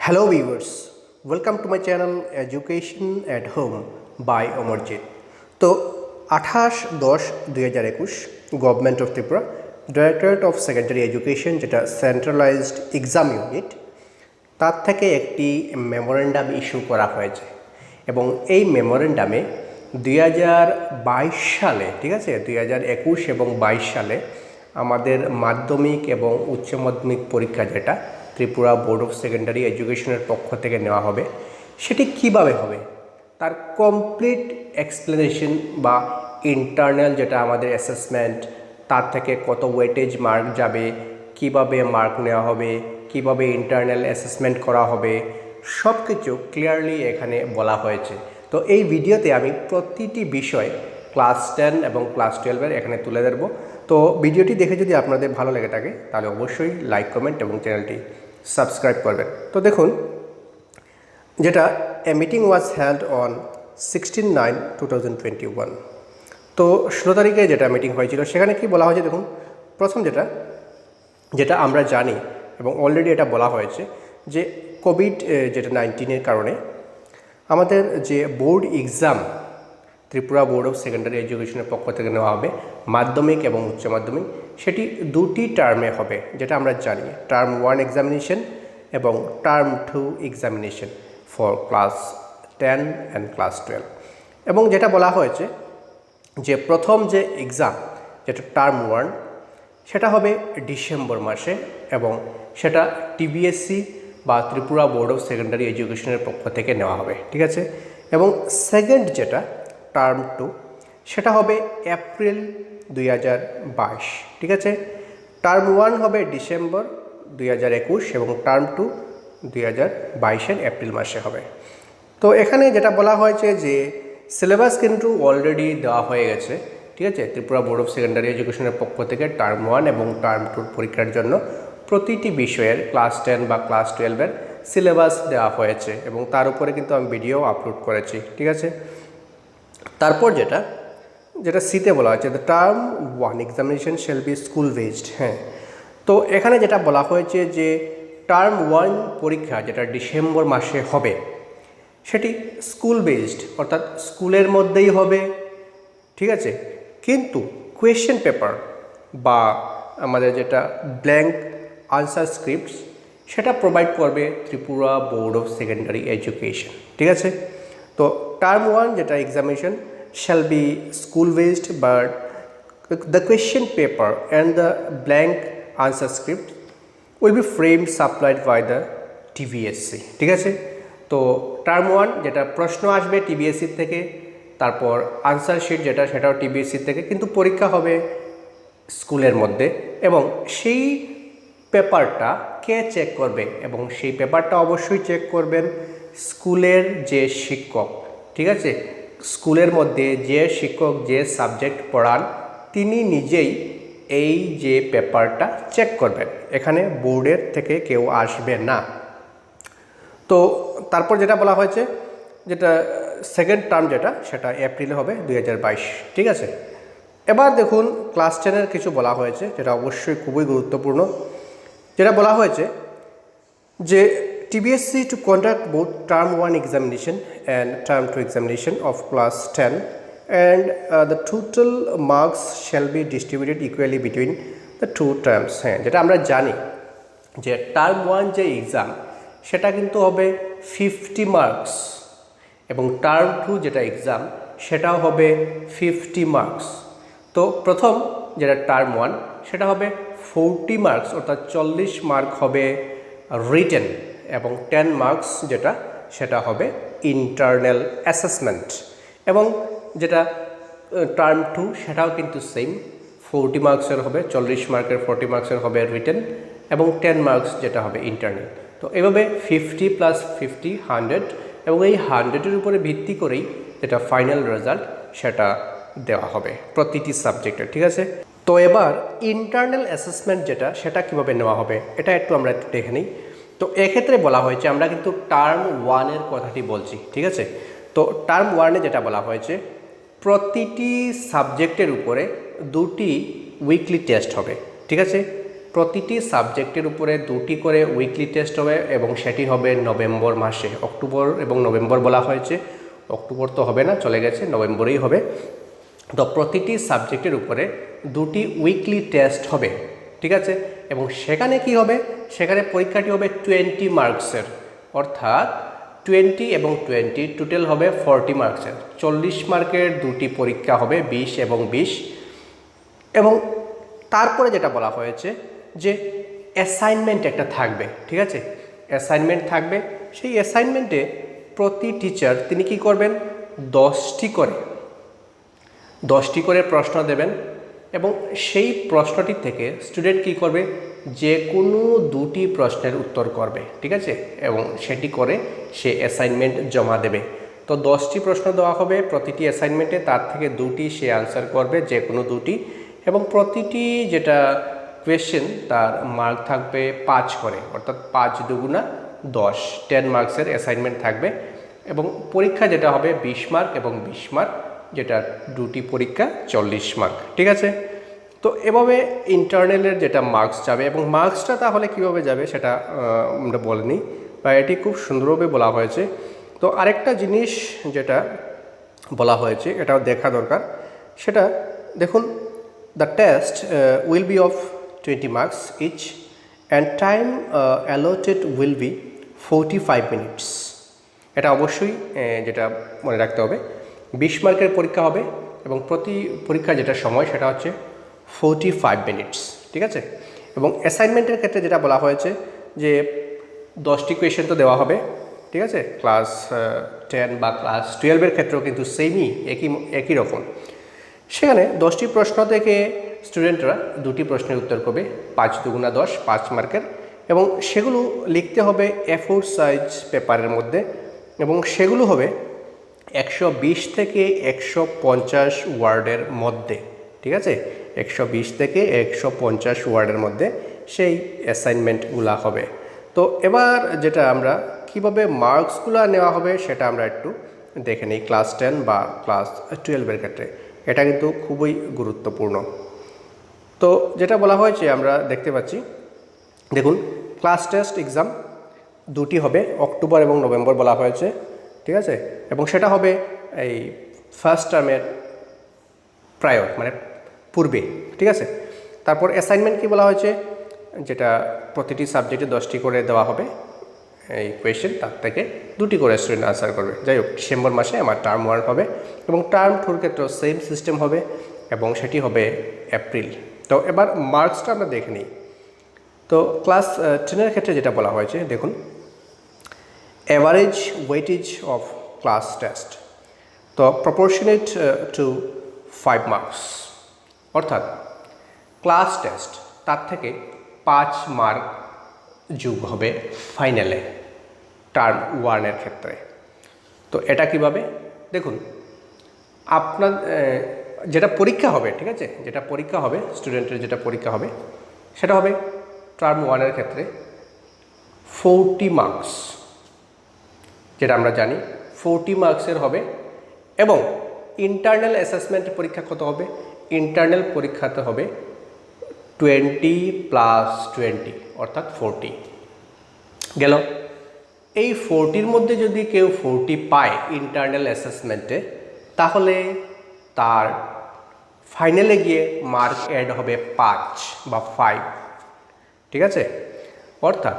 Hello viewers, welcome to my channel Education at Home by Omarjit. তো 28-10-2021 government of Tripura directorate of secondary education যেটা centralised exam unit তার থেকে একটি memorandum issue করা হয়েছে এবং এই মেমোরেন্ডামে 2022 সালে ঠিক আছে 2021 এবং 22 সালে আমাদের মাধ্যমিক এবং উচ্চ মাধ্যমিক পরীক্ষা যেটা ত্রিপুরা বোর্ড অফ সেকেন্ডারি এডুকেশনের পক্ষ থেকে নেওয়া হবে সেটি কিভাবে হবে তার কমপ্লিট এক্সপ্লেনেশন বা ইন্টারনাল যেটা আমাদের অ্যাসেসমেন্ট তার থেকে কত ওয়েটেজ মার্ক যাবে কিভাবে মার্ক নেওয়া হবে কিভাবে ইন্টারনাল অ্যাসেসমেন্ট করা হবে সব কিছু ক্লিয়ারলি এখানে বলা হয়েছে। তো এই ভিডিওতে আমি প্রতিটি বিষয় ক্লাস 10 এবং ক্লাস 12 এখানে তুলে ধরবো। তো ভিডিওটি দেখে যদি আপনাদের ভালো লেগে থাকে তাহলে অবশ্যই লাইক কমেন্ট এবং চ্যানেলটি সাবস্ক্রাইব করবেন। তো দেখুন যেটা এ মিটিং ওয়াজ হেল্ড অন 16/9/2021। তো 16 তারিখে যেটা মিটিং হয়েছিল সেখানে কি বলা হয়েছে দেখুন, প্রথম যেটা আমরা জানি এবং অলরেডি এটা বলা হয়েছে যে কোভিড যেটা 19-এর কারণে আমাদের যে board exam Tripura board of secondary এডুকেশনের পক্ষ থেকে নেওয়া হবে মাধ্যমিক এবং উচ্চ মাধ্যমিক, সেটি দুটি টার্মে হবে যেটা আমরা জানি, টার্ম 1 এক্সামিনেশন এবং term 2 examination for class 10 and class 12। এবং যেটা বলা হয়েছে যে প্রথম যে এক্সাম যেটা টার্ম 1 সেটা হবে ডিসেম্বর মাসে এবং সেটা টিবিএসসি বা ত্রিপুরা বোর্ড অফ সেকেন্ডারি এডুকেশনের পক্ষ থেকে নেওয়া হবে, ঠিক আছে। এবং সেকেন্ড যেটা টার্ম 2 সেটা হবে এপ্রিল 2022, ঠিক আছে। টার্ম 1 হবে ডিসেম্বর 2021 এবং টার্ম 2 2022-এর এপ্রিল মাসে হবে। তো এখানে যেটা বলা হয়েছে যে সিলেবাস কিন্তু অলরেডি দেওয়া হয়ে গেছে, ঠিক আছে। ত্রিপুরা বোর্ড অফ সেকেন্ডারি এডুকেশনের পক্ষ থেকে টার্ম 1 এবং টার্ম 2 পরীক্ষার জন্য প্রতিটি বিষয়ের ক্লাস 10 বা ক্লাস 12-এর সিলেবাস দেওয়া হয়েছে এবং তার উপরে কিন্তু আমি ভিডিও আপলোড করেছি, ঠিক আছে। তারপর যেটা সিতে বলা হয়েছে the term 1 examination shall be school based. হ্যাঁ, তো এখানে যেটা বলা হয়েছে যে টার্ম 1 পরীক্ষা যেটা ডিসেম্বর মাসে হবে সেটি স্কুল বেসড অর্থাৎ স্কুলের মধ্যেই হবে, ঠিক আছে। কিন্তু কোয়েশ্চেন পেপার বা আমাদের যেটা ব্ল্যাঙ্ক আনসার স্ক্রিপ্টস সেটা প্রোভাইড করবে Tripura board of secondary education, ঠিক আছে। তো টার্ম 1 যেটা examination shall be school based but the question paper and the blank answer script will be framed supplied by the TBSC, ঠিক আছে। তো টার্ম 1 যেটা প্রশ্ন আসবে টিবিএসসি থেকে, তারপর আনসার শিট সেটাও টিবিএসসি থেকে, কিন্তু পরীক্ষা হবে স্কুলের মধ্যে এবং সেই পেপারটা কে চেক করবে এবং সেই পেপারটা অবশ্যই চেক করবেন স্কুলের যে শিক্ষক, ঠিক আছে। স্কুলের মধ্যে যে শিক্ষক যে সাবজেক্ট পড়ান তিনি নিজেই এই যে পেপারটা চেক করবেন, এখানে বোর্ডের থেকে কেউ আসবে না। তো তারপর যেটা বলা হয়েছে যেটা সেকেন্ড টার্ম সেটা এপ্রিলে হবে 2022, ঠিক আছে। এবার দেখুন ক্লাস 10-এর কিছু বলা হয়েছে যেটা অবশ্যই খুবই গুরুত্বপূর্ণ। যেটা বলা হয়েছে যে TBSC to conduct both term 1 examination and term 2 examination of class 10 and the total marks shall be distributed equally between the two terms। হ্যাঁ, যেটা আমরা জানি যে টার্ম 1 যে এক্সাম সেটা কিন্তু হবে 50 মার্কস এবং টার্ম 2 যেটা এক্সাম সেটাও হবে 50 মার্কস। তো প্রথম যেটা টার্ম 1 সেটা হবে 40 মার্কস অর্থাৎ 40 মার্ক হবে রিটেন এবং 10 মার্কস সেটা হবে ইন্টারনাল অ্যাসেসমেন্ট। এবং যেটা টার্ম 2 সেটাও কিন্তু সেম 40 মার্কসের হবে, 40 মার্কের 40 মার্কসের হবে রিটেন এবং 10 মার্কস যেটা হবে ইন্টারনাল। তো এভাবে 50 + 50 100 এবং এই 100-এর উপরে ভিত্তি করেই যেটা ফাইনাল রেজাল্ট সেটা দেওয়া হবে প্রতিটি সাবজেক্টে, ঠিক আছে। তো এবার ইন্টারনাল অ্যাসেসমেন্ট সেটা কীভাবে নেওয়া হবে এটা একটু আমরা দেখে নিই। তো এক্ষেত্রে বলা হয়েছে আমরা কিন্তু টার্ম 1-এর কথাটি বলছি, ঠিক আছে। তো টার্ম 1-এ যেটা বলা হয়েছে প্রতিটি সাবজেক্টের উপরে 2টি উইকলি টেস্ট হবে, ঠিক আছে। প্রতিটি সাবজেক্টের উপরে 2টি করে উইকলি টেস্ট হবে এবং সেটি হবে নভেম্বর মাসে। অক্টোবর এবং নভেম্বর বলা হয়েছে, অক্টোবর তো হবে না, চলে গেছে, নভেম্বরেই হবে। তো প্রতিটি সাবজেক্টের উপরে 2টি উইকলি টেস্ট হবে, ঠিক আছে। এবং সেখানে কি হবে, সেখানে পরীক্ষাটি হবে 20 মার্কসের, অর্থাৎ 20 এবং 20 টোটাল হবে 40 মার্কসের। 40 মার্কের 2টি পরীক্ষা হবে, 20 এবং 20। এবং তারপরে যেটা বলা হয়েছে যে অ্যাসাইনমেন্ট একটা থাকবে, ঠিক আছে, অ্যাসাইনমেন্ট থাকবে। সেই অ্যাসাইনমেন্টে প্রতি টিচার তিনি কি করবেন, 10টি করে প্রশ্ন দেবেন এবং সেই প্রশ্নটি থেকে স্টুডেন্ট কি করবে, যে কোনো 2টি প্রশ্নের উত্তর করবে, ঠিক আছে, এবং সেটি করে সে অ্যাসাইনমেন্ট জমা দেবে। তো 10টি প্রশ্ন দেওয়া হবে প্রতিটি অ্যাসাইনমেন্টে, তার থেকে 2টি সে আনসার করবে, যে কোনো 2টি, এবং প্রতিটি যেটা কোয়েশ্চেন তার মার্ক থাকবে 5 করে, অর্থাৎ 5 দুগুণা 10, 10 মার্কসের অ্যাসাইনমেন্ট থাকবে। এবং পরীক্ষা যেটা হবে 20 মার্ক এবং 20 মার্ক, যেটা 2টি পরীক্ষা 40 মার্ক, ঠিক আছে। তো এভাবে ইন্টারনালের যেটা মার্কস যাবে, এবং মার্কসটা তাহলে কীভাবে যাবে সেটা আমরা বলিনি, বা এটি খুব সুন্দরভাবে বলা হয়েছে। তো আরেকটা জিনিস যেটা বলা হয়েছে এটাও দেখা দরকার, সেটা দেখুন, the test will be of 20 marks each and time allotted will be 45 minutes. এটা অবশ্যই যেটা মনে রাখতে হবে, 20 মার্কের পরীক্ষা হবে এবং প্রতি পরীক্ষা যেটা সময় সেটা হচ্ছে 45 মিনিটস, ঠিক আছে। এবং অ্যাসাইনমেন্টের ক্ষেত্রে যেটা বলা হয়েছে যে 10টি কোয়েশ্চেন তো দেওয়া হবে, ঠিক আছে, ক্লাস 10 বা ক্লাস 12-এর ক্ষেত্রেও কিন্তু সেমই, একই রকম। সেখানে 10টি প্রশ্ন থেকে স্টুডেন্টরা 2টি প্রশ্নের উত্তর করবে, 5 দুগুণা 10, 5 মার্কের, এবং সেগুলো লিখতে হবে A4 সাইজ পেপারের মধ্যে, এবং সেগুলো হবে 120 থেকে 150 ওয়ার্ডের মধ্যে, ঠিক আছে, 120 থেকে 150 ওয়ার্ডের মধ্যে সেই অ্যাসাইনমেন্টগুলো হবে। তো এবার যেটা আমরা কিভাবে মার্কসগুলো নেওয়া হবে সেটা আমরা একটু দেখে নিই ক্লাস 10 বা ক্লাস 12-এর ক্ষেত্রে। এটা কিন্তু খুবই গুরুত্বপূর্ণ। তো যেটা বলা হয়েছে আমরা দেখতে পাচ্ছি, দেখুন, ক্লাস টেস্ট এক্সাম 2টি হবে, অক্টোবর এবং নভেম্বর বলা হয়েছে, ঠিক আছে, এবং সেটা হবে এই ফার্স্ট টার্মের প্রায়র, মানে পূর্বে, ঠিক আছে। তারপর অ্যাসাইনমেন্ট কি বলা হয়েছে, যেটা প্রতিটি সাবজেক্টে 10টি করে দেওয়া হবে এই কোয়েশ্চেন, তার থেকে 2টি করে স্টুডেন্ট আনসার করবে। যাই হোক, ডিসেম্বর মাসে আমার টার্ম 1 হবে এবং টার্ম 2-র ক্ষেত্রেও সেম সিস্টেম হবে এবং সেটি হবে এপ্রিল। তো এবার মার্কসটা আমরা দেখে নিই। তো ক্লাস 10-এর ক্ষেত্রে যেটা বলা হয়েছে, দেখুন, average weightage of class test, তো প্রপোর্শনেট টু 5 মার্কস, অর্থাৎ ক্লাস টেস্ট তার থেকে 5 মার্ক যোগ হবে ফাইনালে টার্ম 1-এর ক্ষেত্রে। তো এটা কিভাবে, দেখুন, আপনার যেটা পরীক্ষা হবে, ঠিক আছে, যেটা পরীক্ষা হবে স্টুডেন্টের যেটা পরীক্ষা হবে সেটা হবে টার্ম 1-এর ক্ষেত্রে 40 মার্কস, যেটা আমরা জানি 40 মার্কসের হবে। এবং ইন্টারনাল অ্যাসেসমেন্ট পরীক্ষা কত হবে, ইন্টারনাল পরীক্ষাতে হবে 20 + 20, অর্থাৎ 40 গেল। এই 40-র মধ্যে যদি কেউ 40 পায় ইন্টারনাল অ্যাসেসমেন্টে, তাহলে তার ফাইনালে গিয়ে মার্ক অ্যাড হবে 5 বা 5, ঠিক আছে। অর্থাৎ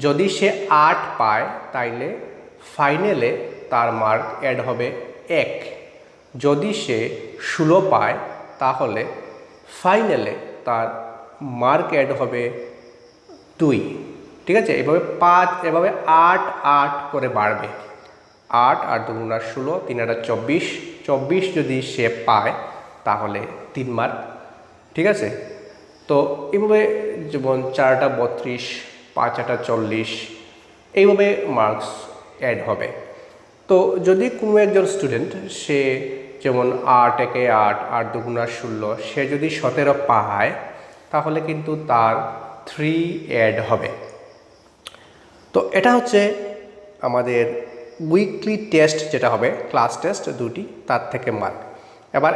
যদি সে 8 পায় তাইলে ফাইনালে তার মার্ক অ্যাড হবে 1, যদি সে 16 পায় তাহলে ফাইনালে তার মার্ক অ্যাড হবে 2, ঠিক আছে। এভাবে 5, এভাবে 8 8 করে বাড়বে, 8 8 দুগুণা 16, 3 8 24, 24 যদি সে পায় তাহলে 3 মার্ক, ঠিক আছে। তো এইভাবে যেমন 4 8 32, 5 8 40, এইভাবে মার্কস অ্যাড হবে। তো যদি কোনো একজন স্টুডেন্ট সে যেমন 8 একে 8, 8 দুগুণা 16, সে যদি 17 পায় তাহলে কিন্তু তার 3 অ্যাড হবে। তো এটা হচ্ছে আমাদের উইকলি টেস্ট যেটা হবে, ক্লাস টেস্ট 2টি, তার থেকে মার্ক। এবার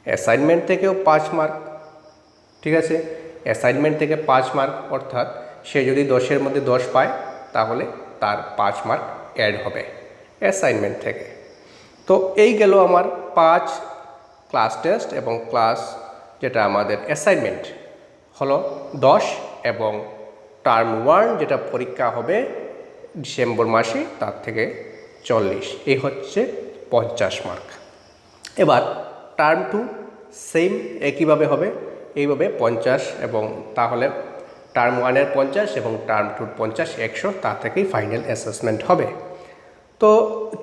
অ্যাসাইনমেন্ট থেকেও 5 মার্ক, ঠিক আছে। অ্যাসাইনমেন্ট থেকে 5 মার্ক, অর্থাৎ সে যদি 10-এর মধ্যে 10 পায় তাহলে তার 5 মার্ক অ্যাড হবে অ্যাসাইনমেন্ট থেকে। তো এই গেল আমার 5 ক্লাস টেস্ট এবং ক্লাস যেটা আমাদের অ্যাসাইনমেন্ট হলো 10 এবং টার্ম 1 যেটা পরীক্ষা হবে ডিসেম্বর মাসে তার থেকে 40, এই হচ্ছে 50 মার্ক। এবার টার্ম 2 সেম একইভাবে হবে, এইভাবে 50 এবং তাহলে টার্ম 1-এর 50 এবং টার্ম 2-র 50, 100, তা থেকেই ফাইনাল অ্যাসেসমেন্ট হবে। তো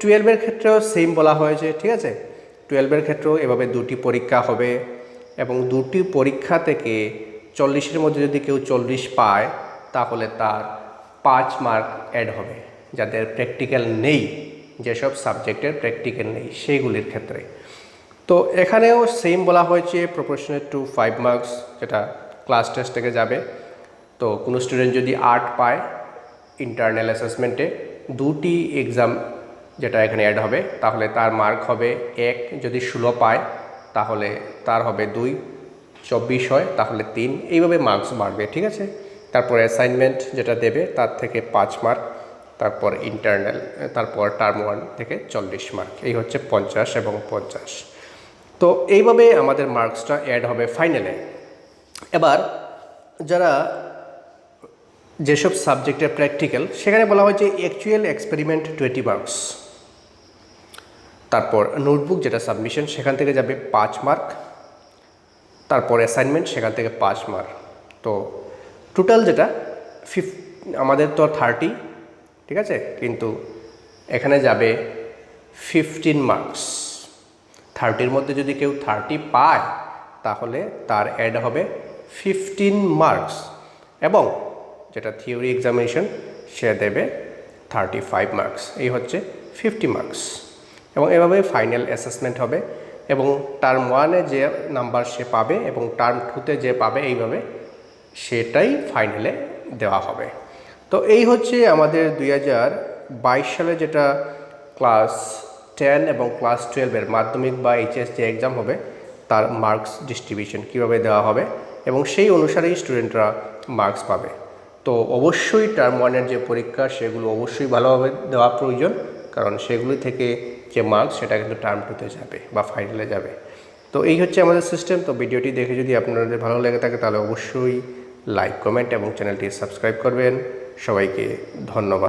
12-এর ক্ষেত্রেও সেম বলা হয়েছে, ঠিক আছে। 12-এর ক্ষেত্রেও এভাবে 2টি পরীক্ষা হবে এবং 2টি পরীক্ষা থেকে 40-এর মধ্যে যদি কেউ 40 পায় তাহলে তার 5 মার্ক অ্যাড হবে। যাদের প্র্যাকটিক্যাল নেই, যেসব সাবজেক্টের প্র্যাকটিক্যাল নেই সেইগুলির ক্ষেত্রে। তো এখানেও সেম বলা হয়েছে প্রপোর্শনেট টু 5 মার্কস, যেটা ক্লাস টেস্ট থেকে যাবে। তো কোনো স্টুডেন্ট যদি 8 পায় ইন্টারনাল অ্যাসেসমেন্টে, 2টি এক্সাম যেটা এখানে অ্যাড হবে, তাহলে তার মার্ক হবে 1। যদি 16 পায় তাহলে তার হবে 2, 24 হয় তাহলে 3, এইভাবে মার্কস বাড়বে, ঠিক আছে। তারপর অ্যাসাইনমেন্ট যেটা দেবে তার থেকে 5 মার্ক, তারপর ইন্টারনাল, তারপর টার্ম 1 থেকে 40 মার্ক, এই হচ্ছে 50 এবং 50। তো এইভাবে আমাদের মার্কসটা অ্যাড হবে ফাইনালে। এবার যারা যেসব সাবজেক্টের প্র্যাকটিক্যাল, সেখানে বলা হয়েছে অ্যাকচুয়াল এক্সপেরিমেন্ট 20 মার্কস, তারপর নোটবুক যেটা সাবমিশন সেখান থেকে যাবে 5 মার্ক, তারপর অ্যাসাইনমেন্ট সেখান থেকে 5 মার্ক। তো টোটাল যেটা আমাদের তো 30, ঠিক আছে, কিন্তু এখানে যাবে 15 মার্কস। 30-র মধ্যে যদি কেউ 30 পায় তাহলে তার অ্যাড হবে 15 মার্কস এবং যেটা থিওরি এক্সামিনেশন সে দেবে 35 মার্কস, এই হচ্ছে 50 মার্কস। এবং এভাবে ফাইনাল অ্যাসেসমেন্ট হবে এবং টার্ম 1-এ যে নাম্বার সে পাবে এবং টার্ম 2-তে যে পাবে, এইভাবে সেটাই ফাইনালে দেওয়া হবে। তো এই হচ্ছে আমাদের 2022 সালে যেটা ক্লাস 10 এবং ক্লাস 12-এর মাধ্যমিক বা এইচএস যে এক্সাম হবে তার মার্কস ডিস্ট্রিবিউশন কীভাবে দেওয়া হবে এবং সেই অনুসারেই স্টুডেন্টরা মার্কস পাবে। তো অবশ্যই টার্ম 1-এর যে পরীক্ষা সেগুলো অবশ্যই ভালোভাবে দেওয়া প্রয়োজন, কারণ সেগুলি থেকে যে মার্কস সেটা কিন্তু টার্ম 2-তে যাবে বা ফাইনালে যাবে। তো এই হচ্ছে আমাদের সিস্টেম। তো ভিডিওটি দেখে যদি আপনাদের ভালো লেগে থাকে তাহলে অবশ্যই লাইক, কমেন্ট এবং চ্যানেলটি সাবস্ক্রাইব করবেন। সবাইকে ধন্যবাদ।